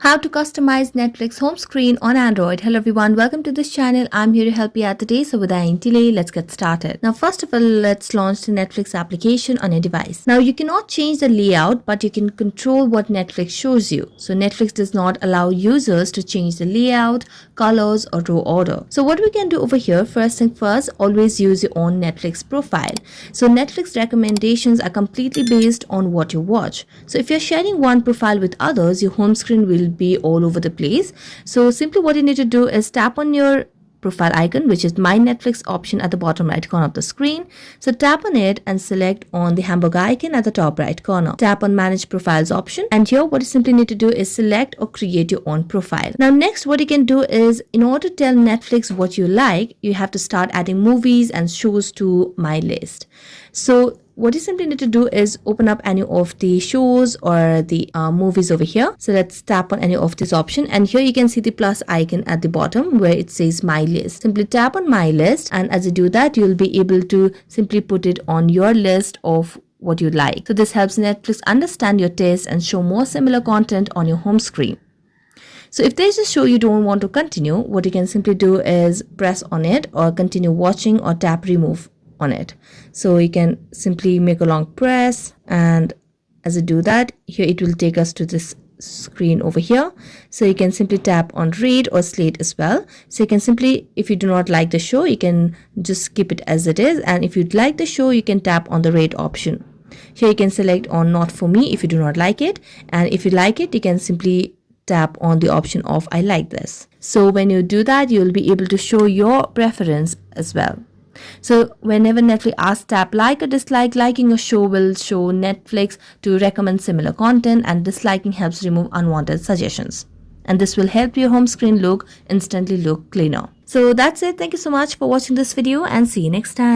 How to customize Netflix home screen on Android. Hello everyone, welcome to this channel. I'm here to help you out today. So without any delay, let's get started. Now first of all, let's launch the Netflix application on your device. Now you cannot change the layout, but you can control what Netflix shows you. So Netflix does not allow users to change the layout, colors or row order. So what we can do over here, first thing first, always use your own Netflix profile. So Netflix recommendations are completely based on what you watch. So if you're sharing one profile with others, your home screen will be all over the place. So simply what you need to do is tap on your profile icon, which is my Netflix option at the bottom right corner of the screen. So tap on it and select on the hamburger icon at the top right corner. Tap on manage profiles option, and here what you simply need to do is select or create your own profile. Now next what you can do is, in order to tell Netflix what you like, you have to start adding movies and shows to my list. So what you simply need to do is open up any of the shows or the movies over here. So let's tap on any of this option, and here you can see the plus icon at the bottom where it says my list. Simply tap on my list, and as you do that, you'll be able to simply put it on your list of what you like. So this helps Netflix understand your taste and show more similar content on your home screen. So if there's a show you don't want to continue, what you can simply do is press on it or continue watching or tap remove on it. So you can simply make a long press, and as you do that, here it will take us to this screen over here. So you can simply tap on read or slate as well. So you can simply, if you do not like the show, you can just keep it as it is, and if you'd like the show, you can tap on the rate option. Here you can select on not for me if you do not like it, and if you like it, you can simply tap on the option of I like this. So when you do that, you'll be able to show your preference as well. So whenever Netflix asks tap like or dislike, liking a show will show Netflix to recommend similar content, and disliking helps remove unwanted suggestions. And this will help your home screen instantly look cleaner. So that's it. Thank you so much for watching this video, and see you next time.